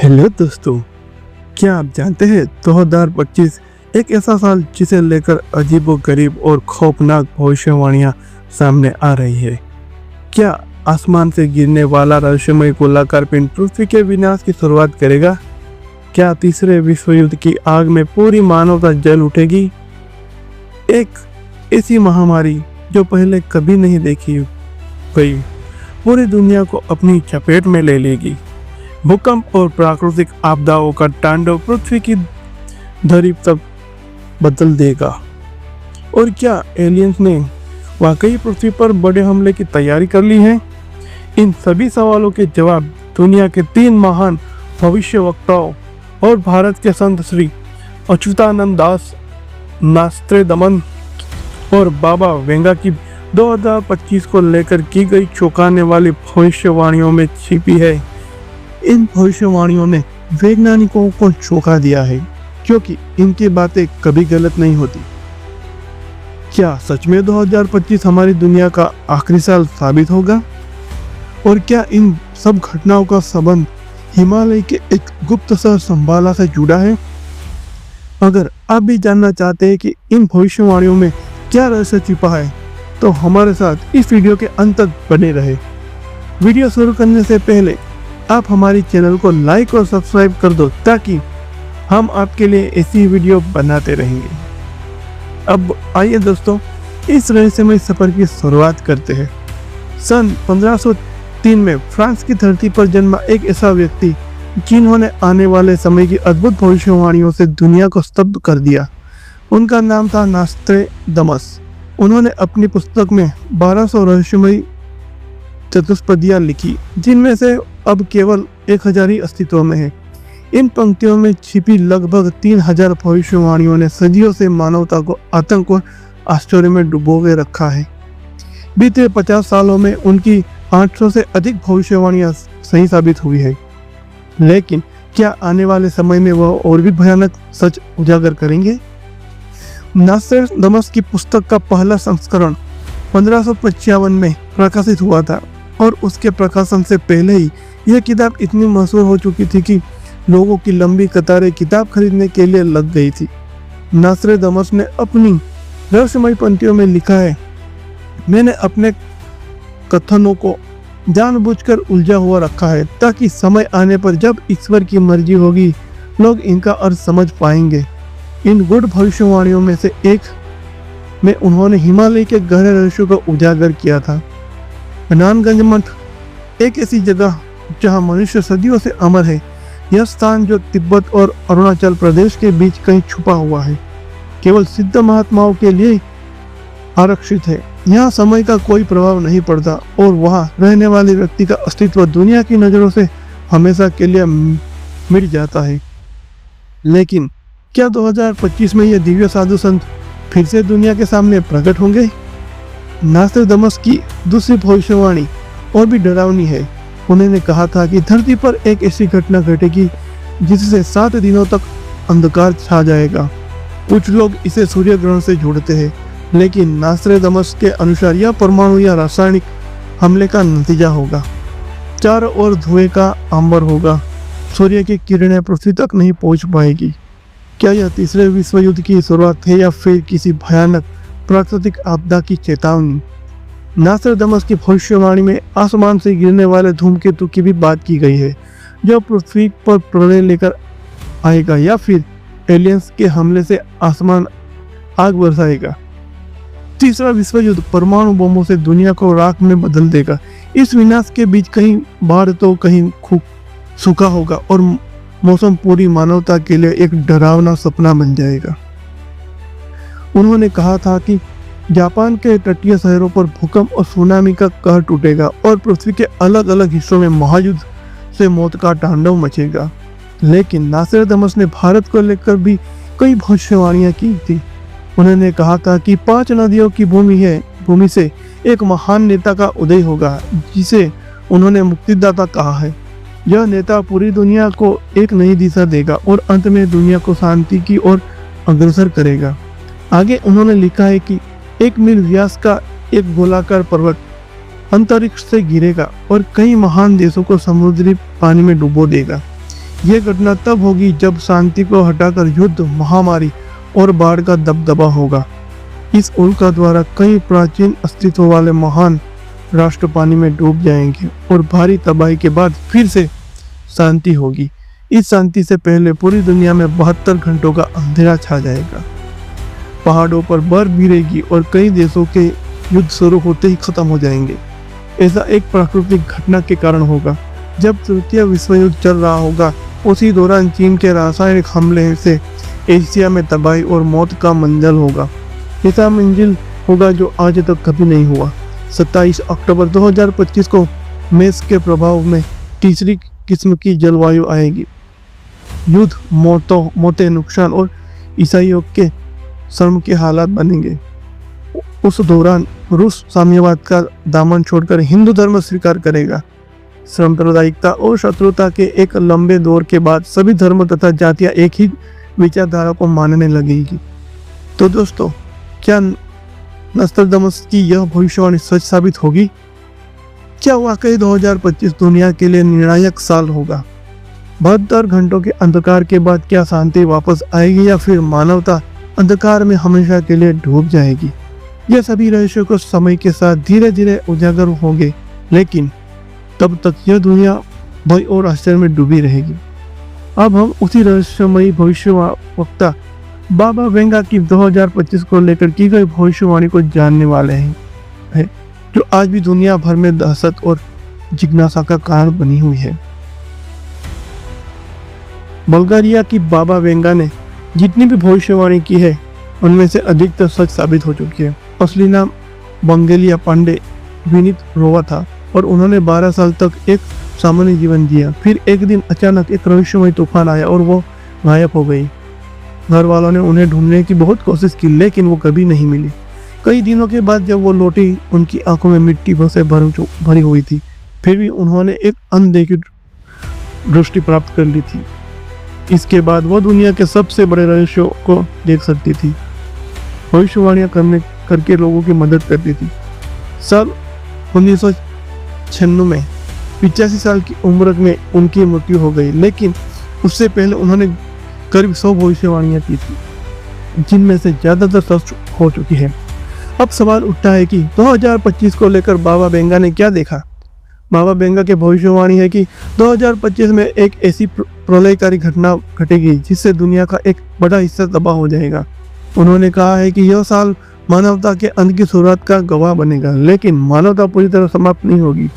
Hello दोस्तों, क्या आप जानते हैं 2025 एक ऐसा साल जिसे लेकर अजीबोगरीब और खौफनाक भविष्यवाणियां सामने आ रही है। क्या आसमान से गिरने वाला रहस्यमय गोलाकार पिंड पृथ्वी के विनाश की शुरुआत करेगा? क्या तीसरे विश्व युद्ध की आग में पूरी मानवता जल उठेगी? एक ऐसी महामारी जो पहले कभी नहीं देखी गई पूरी दुनिया को अपनी चपेट में ले लेगी। भूकंप और प्राकृतिक आपदाओं का तांडव पृथ्वी की धरती तक बदल देगा। और क्या एलियंस ने वाकई पृथ्वी पर बड़े हमले की तैयारी कर ली है? इन सभी सवालों के जवाब दुनिया के 3 महान भविष्यवक्ताओं और भारत के संत श्री अच्युतानंद दास, नास्त्रेदमस और बाबा वेंगा की 2025 को लेकर की गई चौंकाने वाली भविष्यवाणियों में छिपी है। इन भविष्यवाणियों ने वैज्ञानिकों को चौंका दिया है, क्योंकि इनकी बातें कभी गलत नहीं होती। क्या सच में 2025 हमारी दुनिया का आखिरी साल साबित होगा? और क्या इन सब घटनाओं का संबंध हिमालय के एक गुप्त शहर शंबाला से जुड़ा है? अगर आप भी जानना चाहते हैं कि इन भविष्यवाणियों में क्या रहस्य छिपा है, तो हमारे साथ इस वीडियो के अंत तक बने रहे। वीडियो शुरू करने से पहले आप हमारी चैनल को लाइक और सब्सक्राइब कर दो, ताकि हम आपके लिए ऐसी वीडियो बनाते रहेंगे। अब आइए दोस्तों, इस रहस्यमय सफर की शुरुआत करते हैं। सन 1503 में फ्रांस की धरती पर जन्मा एक ऐसा व्यक्ति जिन्होंने आने वाले समय की अद्भुत भविष्यवाणियों से दुनिया को स्तब्ध कर दिया। उनका नाम था नास्त्रेदमस। उन्होंने अपनी पुस्तक में 1200 रहस्यमयी चतुष्पदियां लिखी, जिनमें से अब केवल 1000 ही अस्तित्व में है। इन पंक्तियों में छिपी लगभग 3000 भविष्यवाणियों ने सदियों से मानवता को आतंक और आश्चर्य में डुबोए रखा है। बीते 50 सालों में उनकी 800 से अधिक भविष्यवाणियां सही साबित हुई है। लेकिन क्या आने वाले समय में वह और भी भयानक सच उजागर करेंगे? नास्त्रेदमस की पुस्तक का पहला संस्करण 1555 में प्रकाशित हुआ था, और उसके प्रकाशन से पहले ही यह किताब इतनी मशहूर हो चुकी थी कि लोगों की लंबी कतारें किताब खरीदने के लिए लग गई थी। नास्त्रेदमस ने अपनी रहस्यमयी पंक्तियों में लिखा है, मैंने अपने कथनों को जानबूझकर उलझा हुआ रखा है, ताकि समय आने पर जब ईश्वर की मर्जी होगी, लोग इनका अर्थ समझ पाएंगे। इन गुड़ भविष्यवाणियों में से एक में उन्होंने हिमालय के गहरे रहस्यों को उजागर किया था। नानगंज मठ एक ऐसी जगह जहां मनुष्य सदियों से अमर है। यह स्थान जो तिब्बत और अरुणाचल प्रदेश के बीच कहीं छुपा हुआ है, केवल सिद्ध महात्माओं के लिए आरक्षित है। यहाँ समय का कोई प्रभाव नहीं पड़ता, और वहां रहने वाले व्यक्ति का अस्तित्व दुनिया की नजरों से हमेशा के लिए मिट जाता है। लेकिन क्या 2025 में ये दिव्य साधु संत फिर से दुनिया के सामने प्रकट होंगे? नास्त्रेदमस की दूसरी भविष्यवाणी और भी डरावनी है। उन्होंने कहा था कि धरती पर एक ऐसी घटना घटेगी जिससे 7 दिनों तक अंधकार छा जाएगा। कुछ लोग इसे सूर्य ग्रहण से जोड़ते हैं, लेकिन नास्त्रेदमस के अनुसार यह परमाणु या रासायनिक हमले का नतीजा होगा। चारों ओर धुएं का अंबर होगा, सूर्य की किरणें पृथ्वी तक नहीं पहुंच पाएगी। क्या यह तीसरे विश्व युद्ध की शुरुआत है, या फिर किसी भयानक प्राकृतिक आपदा की चेतावनी? नास्त्रेदमस की भविष्यवाणी में आसमान से गिरने वाले धूमकेतु की भी बात की गई है, जो पृथ्वी पर प्रलय लेकर आएगा, या फिर एलियंस के हमले से आसमान आग बरसाएगा। तीसरा विश्व युद्ध परमाणु बमों से दुनिया को राख में बदल देगा। इस विनाश के बीच कहीं बाढ़ तो कहीं सूखा होगा, और मौसम पूरी मानवता के लिए एक डरावना सपना बन जाएगा। उन्होंने कहा था कि जापान के तटीय शहरों पर भूकंप और सुनामी का कहर टूटेगा, और पृथ्वी के अलग अलग हिस्सों में महायुद्ध से मौत का तांडव मचेगा। लेकिन नास्त्रेदमस ने भारत को लेकर भी कई भविष्यवाणियां की थी। उन्होंने कहा था कि 5 नदियों की भूमि से एक महान नेता का उदय होगा, जिसे उन्होंने मुक्तिदाता कहा है। यह नेता पूरी दुनिया को एक नई दिशा देगा, और अंत में दुनिया को शांति की ओर अग्रसर करेगा। आगे उन्होंने लिखा है कि 1 मील व्यास का एक गोलाकार पर्वत अंतरिक्ष से गिरेगा और कई महान देशों को समुद्री पानी में डुबो देगा। यह घटना तब होगी जब शांति को हटाकर युद्ध, महामारी और बाढ़ का दबदबा होगा। इस उल्का द्वारा कई प्राचीन अस्तित्व वाले महान राष्ट्र पानी में डूब जाएंगे और भारी तबाही के बाद फिर से शांति होगी। इस शांति से पहले पूरी दुनिया में 72 घंटों का अंधेरा छा जाएगा। पहाड़ों पर बर्फ गिरेगी और कई देशों के युद्ध शुरू होते ही खत्म हो जाएंगे। ऐसा एक प्राकृतिक घटना के कारण होगा। जब तृतीय विश्व युद्ध चल रहा होगा, उसी दौरान चीन के रासायनिक हमले से एशिया में तबाही और मौत का मंजर होगा। ऐसा मंजिल होगा जो आज तक कभी नहीं हुआ। 27 अक्टूबर 2025 को मेष के प्रभाव में तीसरी किस्म की जलवायु आएगी। युद्ध, मौतें, नुकसान और ईसाइयों के शर्म के हालात बनेंगे। उस दौरान रूस साम्यवाद का दामन छोड़कर हिंदू धर्म स्वीकार करेगा। सांप्रदायिकता और शत्रुता के एक लंबे दौर के बाद सभी धर्म तथा जातियां एक ही विचारधारा को मानने लगेगी। तो दोस्तों, क्या नस्त्रदामस की यह भविष्यवाणी सच साबित होगी? क्या वाकई 2025 दुनिया के लिए निर्णायक साल होगा? 72 घंटों के अंधकार के बाद क्या शांति वापस आएगी या फिर मानवता अंधकार में हमेशा के लिए डूब जाएगी? यह सभी रहस्यों को समय के साथ धीरे धीरे उजागर होंगे, लेकिन तब तक यह दुनिया भय और आश्चर्य में डूबी रहेगी। अब हम उसी रहस्यमयी भविष्यवक्ता बाबा वेंगा की 2025 को लेकर की गई भविष्यवाणी को जानने वाले हैं, जो आज भी दुनिया भर में दहशत और जिज्ञासा का कारण बनी हुई है। बल्गारिया की बाबा वेंगा ने जितनी भी भविष्यवाणी की है, उनमें से अधिकतर सच साबित हो चुकी है। असली नाम बंगेलिया पांडे विनीत रोवा था और उन्होंने 12 साल तक एक सामान्य जीवन जिया। फिर एक दिन अचानक एक रहस्यमय तूफान आया और वो गायब हो गई। घर वालों ने उन्हें ढूंढने की बहुत कोशिश की, लेकिन वो कभी नहीं मिली। कई दिनों के बाद जब वो लौटी, उनकी आंखों में मिट्टी से भरी हुई थी। फिर भी उन्होंने एक अनदेखी दृष्टि प्राप्त कर ली थी। इसके बाद वो दुनिया के सबसे बड़े रहस्यों को देख सकती थी, भविष्यवाणियां करके लोगों की मदद करती थी। साल 1996 में 85 साल की उम्र में उनकी मृत्यु हो गई, लेकिन उससे पहले उन्होंने करीब 100 भविष्यवाणियां की थी, जिनमें से ज़्यादातर सच हो चुकी है। अब सवाल उठता है कि 2025 को लेकर बाबा वेंगा ने क्या देखा? बाबा वेंगा की भविष्यवाणी है कि 2025 में एक ऐसी प्रलयकारी घटना घटेगी जिससे दुनिया का एक बड़ा हिस्सा तबाह हो जाएगा। उन्होंने कहा है कि यह साल मानवता के अंत की शुरुआत का गवाह बनेगा, लेकिन मानवता पूरी तरह समाप्त नहीं होगी।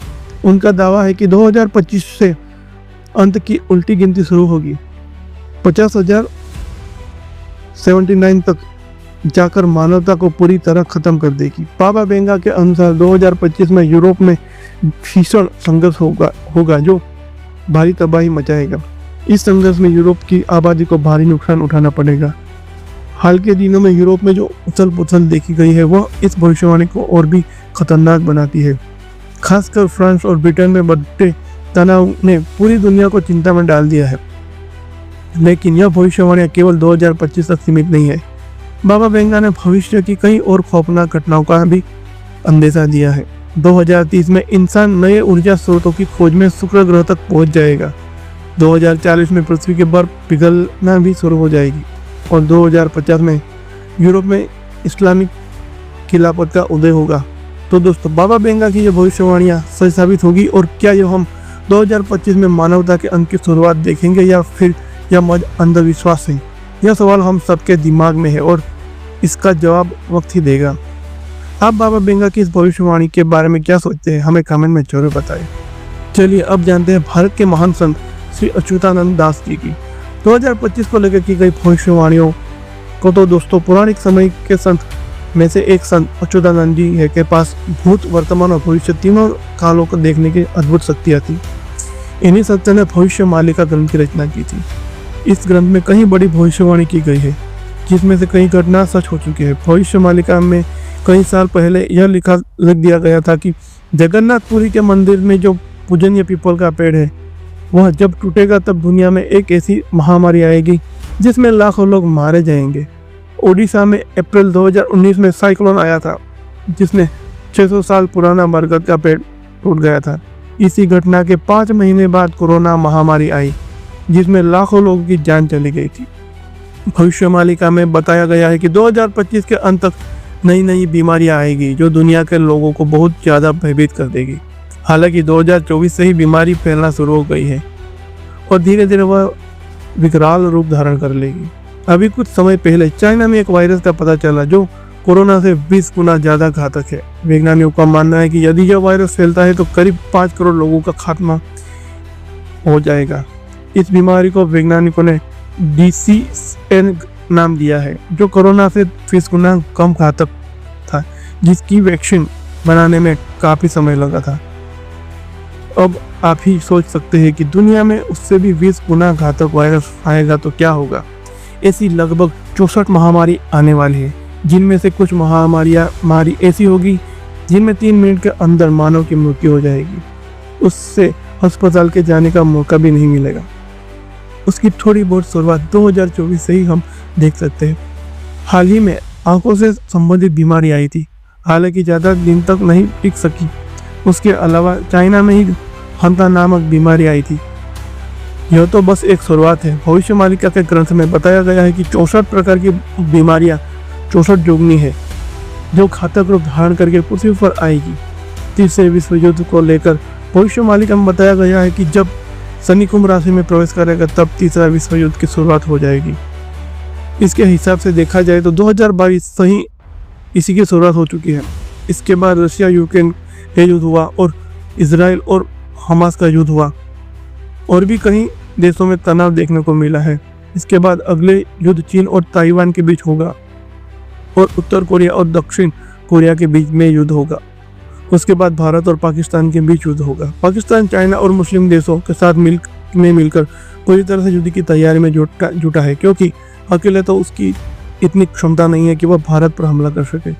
उनका दावा है कि 2025 से अंत की उल्टी गिनती शुरू होगी। 50,079 तक जाकर मानवता को पूरी तरह खत्म कर देगी। बाबा वेंगा के अनुसार 2025 में यूरोप में भीषण संघर्ष होगा जो भारी तबाही मचाएगा। इस संघर्ष में यूरोप की आबादी को भारी नुकसान उठाना पड़ेगा। हाल के दिनों में यूरोप में जो उथल पुथल देखी गई है, वह इस भविष्यवाणी को और भी खतरनाक बनाती है। खासकर फ्रांस और ब्रिटेन में बढ़ते तनाव ने पूरी दुनिया को चिंता में डाल दिया है। लेकिन यह भविष्यवाणियां केवल 2025 तक सीमित नहीं है। बाबा वेंगा ने भविष्य की कई और खौफनाक घटनाओं का भी अंदेशा दिया है। 2030 में इंसान नए ऊर्जा स्रोतों की खोज में शुक्र ग्रह तक पहुंच जाएगा। 2040 में पृथ्वी की बर्फ पिघलना भी शुरू हो जाएगी और 2050 में यूरोप में इस्लामिक खिलाफत का उदय होगा। तो दोस्तों, बाबा वेंगा की ये भविष्यवाणियां सच साबित होगी और क्या ये हम 2025 में मानवता के अंत की शुरुआत देखेंगे या फिर यह मज अंधविश्वास है? यह सवाल हम सबके दिमाग में है और इसका जवाब वक्त ही देगा। आप बाबा वेंगा की इस भविष्यवाणी के बारे में क्या सोचते हैं? हमें कमेंट में जरूर बताएं। चलिए अब जानते हैं भारत के महान संत श्री अच्युतानंद दास जी की 2025 को लेकर की गई भविष्यवाणियों को। तो दोस्तों, पौराणिक समय के संत में से एक संत अच्युतानंद जी है के पास भूत, वर्तमान और भविष्य तीनों कालों को देखने की अद्भुत शक्तियाँ थी। इन्हीं संतों ने भविष्य मालिका ग्रंथ की रचना की थी। इस ग्रंथ में कई बड़ी भविष्यवाणी की गई है, जिसमें से कई घटना सच हो चुकी है। भविष्य मालिका में कई साल पहले यह लिख दिया गया था कि जगन्नाथपुरी के मंदिर में जो पूजनीय पीपल का पेड़ है, वह जब टूटेगा तब दुनिया में एक ऐसी महामारी आएगी जिसमें लाखों लोग मारे जाएंगे। ओडिशा में अप्रैल 2019 में साइक्लोन आया था, जिसने 600 साल पुराना बरगद का पेड़ टूट गया था। इसी घटना के 5 महीने बाद कोरोना महामारी आई, जिसमें लाखों लोगों की जान चली गई थी। भविष्यवाणी में बताया गया है कि 2025 के अंत तक नई नई बीमारियां आएगी जो दुनिया के लोगों को बहुत ज़्यादा भयभीत कर देगी। हालांकि 2024 से ही बीमारी फैलना शुरू हो गई है और धीरे धीरे वह विकराल रूप धारण कर लेगी। अभी कुछ समय पहले चाइना में एक वायरस का पता चला जो कोरोना से 20 गुना ज़्यादा घातक है। वैज्ञानिकों का मानना है कि यदि यह वायरस फैलता है तो करीब 5 करोड़ लोगों का खात्मा हो जाएगा। इस बीमारी को वैज्ञानिकों ने DCN नाम दिया है, जो कोरोना से 20 गुना कम घातक था, जिसकी वैक्सीन बनाने में काफ़ी समय लगा था। अब आप ही सोच सकते हैं कि दुनिया में उससे भी 20 गुना घातक वायरस आएगा तो क्या होगा। ऐसी लगभग 64 महामारी आने वाली है, जिनमें से कुछ महामारी ऐसी होगी जिनमें 3 मिनट के अंदर मानव की मृत्यु हो जाएगी। उससे अस्पताल के जाने का मौका भी नहीं मिलेगा। उसकी थोड़ी बहुत शुरुआत 2024 से ही हम देख सकते हैं। हाल ही में आंखों से संबंधित बीमारी आई थी, हालांकि ज़्यादा दिन तक नहीं टिक सकी। उसके अलावा चाइना में ही हंता नामक बीमारी आई थी। यह तो बस एक शुरुआत है। भविष्यवाणी के ग्रंथ में बताया गया है कि 64 प्रकार की बीमारियां 64 जुगनी है जो घातक रूप धारण करके पृथ्वी पर आएगी। तीसरे विश्व युद्ध को लेकर भविष्यवाणी में बताया गया है कि जब शनि कुंभ राशि में प्रवेश करेगा तब तीसरा विश्व युद्ध की शुरुआत हो जाएगी। इसके हिसाब से देखा जाए तो 2022 सही इसी की शुरुआत हो चुकी है। इसके बाद रशिया यूक्रेन का युद्ध हुआ और इसराइल और हमास का युद्ध हुआ और भी कई देशों में तनाव देखने को मिला है। इसके बाद अगले युद्ध चीन और ताइवान के बीच होगा और उत्तर कोरिया और दक्षिण कोरिया के बीच में युद्ध होगा। उसके बाद भारत और पाकिस्तान के बीच युद्ध होगा। पाकिस्तान चाइना और मुस्लिम देशों के साथ मिलकर पूरी तरह से युद्ध की तैयारी में जुटा है, क्योंकि अकेले तो उसकी इतनी क्षमता नहीं है कि वह भारत पर हमला कर सके,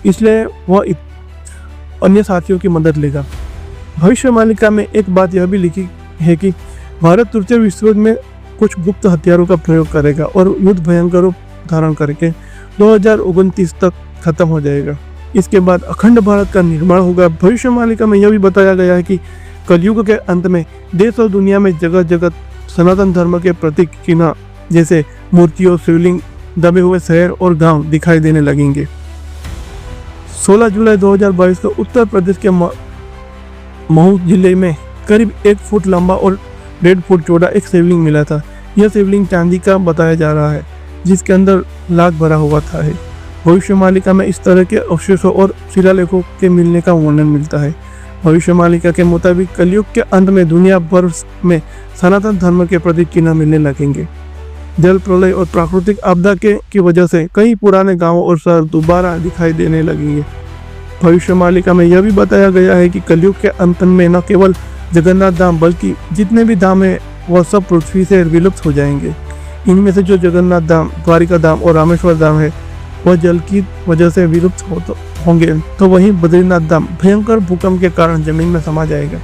इसलिए वह अन्य साथियों की मदद लेगा। भविष्यवाणी में एक बात यह भी लिखी है कि भारत तृतीय विश्व युद्ध में कुछ गुप्त हथियारों का प्रयोग करेगा और युद्ध भयंकर रूप धारण करके 2029 तक खत्म हो जाएगा। इसके बाद अखंड भारत का निर्माण होगा। भविष्यवाणी में यह भी बताया गया है कि कलयुग के अंत में देश और दुनिया में जगह जगह सनातन धर्म के प्रतीक चिन्ह जैसे मूर्तियों, शिवलिंग, दबे हुए शहर और गांव दिखाई देने लगेंगे। 16 जुलाई 2022 को उत्तर प्रदेश के महू जिले में करीब 1 फुट लंबा और 1.5 फुट चौड़ा एक शिवलिंग मिला था। यह शिवलिंग चांदी का बताया जा रहा है, जिसके अंदर लाख भरा हुआ था। भविष्यवाणी में इस तरह के अवशेषों और शिलालेखों के मिलने का वर्णन मिलता है। भविष्यवाणी के मुताबिक कलयुग के अंत में दुनिया भर में सनातन धर्म के प्रतीक चिन्ह मिलने लगेंगे। जल प्रलय और प्राकृतिक आपदा की वजह से कई पुराने गांवों और शहर दोबारा दिखाई देने लगेंगे। भविष्यवाणी में यह भी बताया गया है कि कलयुग के अंत में न केवल जगन्नाथ धाम बल्कि जितने भी धाम है वह सब पृथ्वी से विलुप्त हो जाएंगे। इनमें से जो जगन्नाथ धाम, द्वारिका धाम और रामेश्वर धाम है वह जल की वजह से विलुप्त होंगे, तो वहीं बद्रीनाथ धाम भयंकर भूकंप के कारण जमीन में समा जाएगा।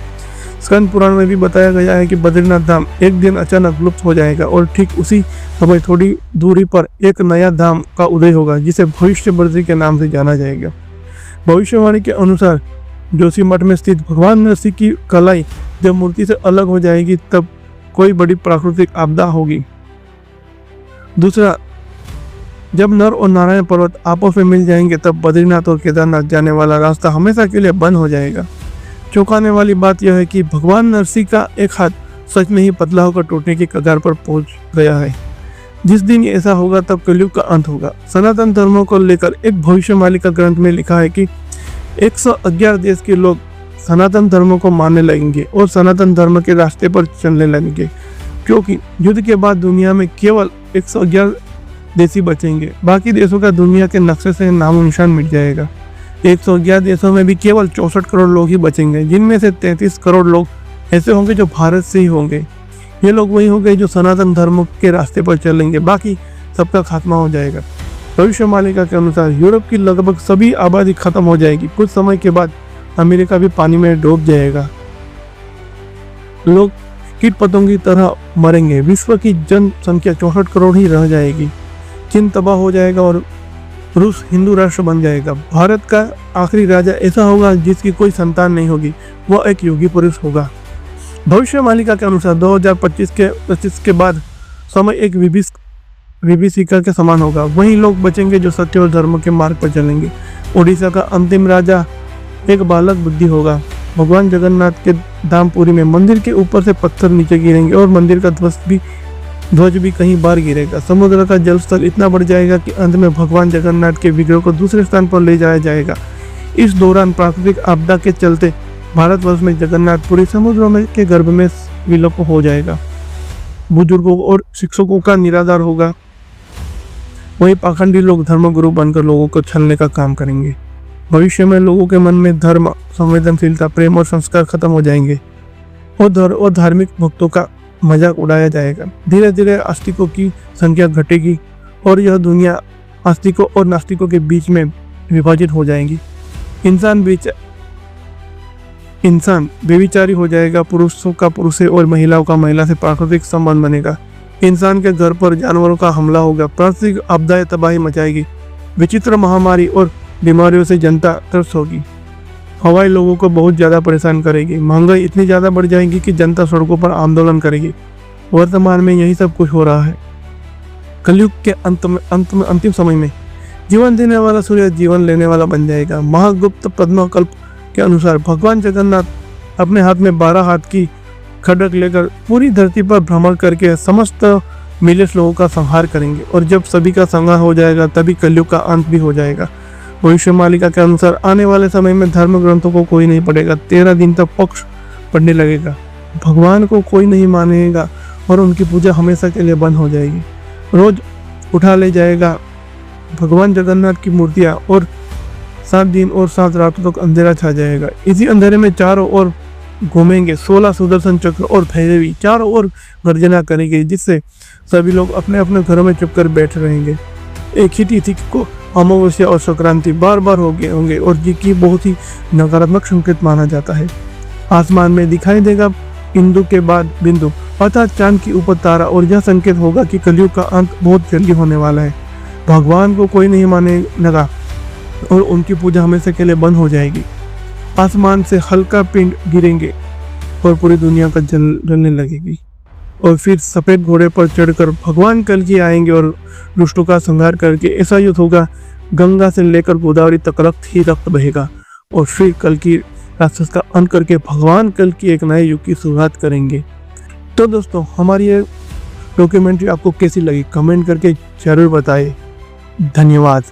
स्कंद पुराण में भी बताया गया है कि बद्रीनाथ धाम एक दिन अचानक लुप्त हो जाएगा और ठीक उसी समय थोड़ी दूरी पर एक नया धाम का उदय होगा जिसे भविष्य बद्री के नाम से जाना जाएगा। भविष्यवाणी के अनुसार जोशीमठ में स्थित भगवान नरसिंह की कलाई जब मूर्ति से अलग हो जाएगी तब कोई बड़ी प्राकृतिक आपदा होगी। दूसरा, जब नर और नारायण पर्वत आपस में मिल जाएंगे तब बद्रीनाथ और केदारनाथ जाने वाला रास्ता हमेशा के लिए बंद हो जाएगा। चौंकाने वाली बात यह है कि भगवान नरसिंह का एक हाथ सच में ही पतला होकर टूटने की कगार पर पहुंच गया है। जिस दिन ऐसा होगा तब कलयुग का अंत होगा। सनातन धर्मों को लेकर एक भविष्यवाणी का ग्रंथ में लिखा है कि 111 देश के लोग सनातन धर्म को मानने लगेंगे और सनातन धर्म के रास्ते पर चलने लगेंगे, क्योंकि युद्ध के बाद दुनिया में केवल 111 देश ही बचेंगे। बाकी देशों का दुनिया के नक्शे से नामो निशान मिट जाएगा। 111 देशों में भी केवल 64 करोड़ लोग ही बचेंगे, जिनमें से 33 करोड़ लोग ऐसे होंगे जो भारत से ही होंगे। ये लोग वही होंगे जो सनातन धर्म के रास्ते पर चलेंगे, बाकी सबका खात्मा हो जाएगा। भविष्यवाणी के अनुसार यूरोप की लगभग सभी आबादी खत्म हो जाएगी। कुछ समय के बाद अमेरिका भी पानी में डूब जाएगा। लोग कीट पतंगों की तरह मरेंगे। विश्व की जनसंख्या 64 करोड़ ही रह जाएगी। चीन तबाह हो जाएगा और रूस हिंदू राष्ट्र बन जाएगा। भारत का आखिरी राजा ऐसा होगा जिसकी कोई संतान नहीं होगी, वह एक योगी पुरुष होगा। भविष्यवाणिका के अनुसार 2025 के बाद समय एक विभीषिका के समान होगा। वही लोग बचेंगे जो सत्य और धर्म के मार्ग पर चलेंगे। उड़ीसा का अंतिम राजा एक बालक बुद्धि होगा। भगवान जगन्नाथ के धामपुरी में मंदिर के ऊपर से पत्थर नीचे गिरेंगे और मंदिर का ध्वज भी कहीं बार गिरेगा। समुद्र का जल स्तर इतना बढ़ जाएगा कि अंत में भगवान जगन्नाथ के विग्रह को दूसरे स्थान पर ले जाया जाएगा। इस दौरान प्राकृतिक आपदा के चलते भारतवर्ष में जगन्नाथपुरी समुद्रों में के गर्भ में विलुप्त हो जाएगा। बुजुर्गों और शिक्षकों का निराधार होगा। वही पाखंडी लोग धर्मगुरु बनकर लोगों को छलने का काम करेंगे। भविष्य में लोगों के मन में धर्म, संवेदनशीलता, प्रेम और संस्कार खत्म हो जाएंगे और धार्मिक भक्तों का मजाक उड़ाया जाएगा। धीरे धीरे आस्तिकों की संख्या घटेगी और यह दुनिया आस्तिकों और नास्तिकों के बीच में विभाजित हो जाएगी। इंसान बेविचारी हो जाएगा। पुरुषों का पुरुष से और महिलाओं का महिला से प्राकृतिक संबंध बनेगा। इंसान के घर पर जानवरों का हमला होगा। प्राकृतिक आपदाएं तबाही मचाएगी। विचित्र महामारी और बीमारियों से जनता त्रस्त होगी। हवाई लोगों को बहुत ज़्यादा परेशान करेगी। महंगाई इतनी ज़्यादा बढ़ जाएगी कि जनता सड़कों पर आंदोलन करेगी। वर्तमान में यही सब कुछ हो रहा है। कलयुग के अंतिम समय में जीवन देने वाला सूर्य जीवन लेने वाला बन जाएगा। महागुप्त पद्मकल्प के अनुसार भगवान जगन्नाथ अपने हाथ में 12 हाथ की खड्ग लेकर पूरी धरती पर भ्रमण करके समस्त मिलेट लोगों का संहार करेंगे और जब सभी का संहार हो जाएगा तभी कलयुग का अंत भी हो जाएगा। भविष्यवाणिका के अनुसार आने वाले समय में धर्म ग्रंथों को कोई नहीं पढ़ेगा। 13 दिन तक पक्ष पढ़ने लगेगा। भगवान को कोई नहीं मानेगा और उनकी पूजा हमेशा के लिए बंद हो जाएगी। रोज उठा ले जाएगा भगवान जगन्नाथ की मूर्तियाँ और 7 दिन और 7 रातों तक अंधेरा छा जाएगा। इसी अंधेरे में चारों ओर घूमेंगे 16 सुदर्शन चक्र और भैरवी चारों ओर गर्जना करेंगे, जिससे सभी लोग अपने अपने घरों में चुपकर बैठ रहेंगे। एक ही तिथि को अमावस्या और संक्रांति बार बार होंगे और जिसकी बहुत ही नकारात्मक संकेत माना जाता है। आसमान में दिखाई देगा इंदु के बाद बिंदु अर्थात चांद के ऊपर तारा और यह संकेत होगा कि कलयुग का अंत बहुत जल्दी होने वाला है। भगवान को कोई नहीं माने लगा और उनकी पूजा हमेशा के लिए बंद हो जाएगी। आसमान से हल्का पिंड गिरेंगे और पूरी दुनिया का जलने लगेगी और फिर सफेद घोड़े पर चढ़कर भगवान कल्कि आएंगे और दुष्टों का संहार करके ऐसा युद्ध होगा, गंगा से लेकर गोदावरी तक रक्त ही रक्त बहेगा और फिर कल्कि राक्षस का अंत करके भगवान कल्कि एक नए युग की शुरुआत करेंगे। तो दोस्तों, हमारी ये डॉक्यूमेंट्री आपको कैसी लगी कमेंट करके जरूर बताएं। धन्यवाद।